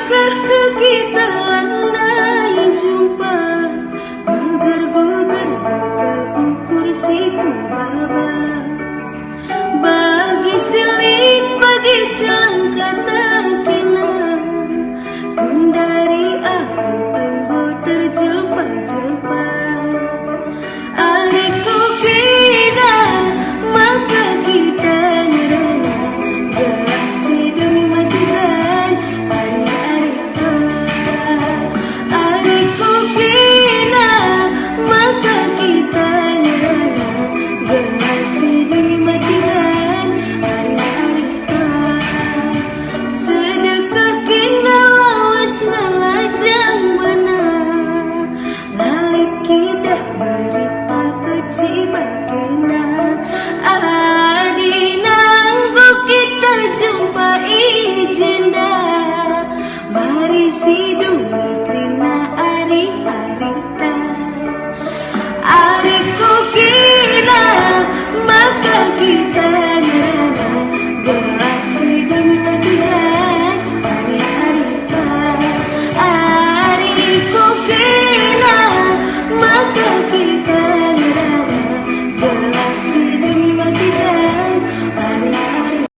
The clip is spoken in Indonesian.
Sedekah kita lanai jumpa, Gogar-gogar bakal ukur siku baba. Bagi silit, bagi selangkah tak kena, Kundari aku enggo terjelpa-jelpa. Ariku kira maka kita ngerana, gelah sidungi matikan hari-hari tak. Ariku kira maka kita ngerana, gelah sidungi matikan hari-hari tak. Sedekah kena lawas ngalajang benar, lalik kidah berita kecibat kena. Adinangku kita jumpa ijinda, mari sidungi krina ari-ari ta.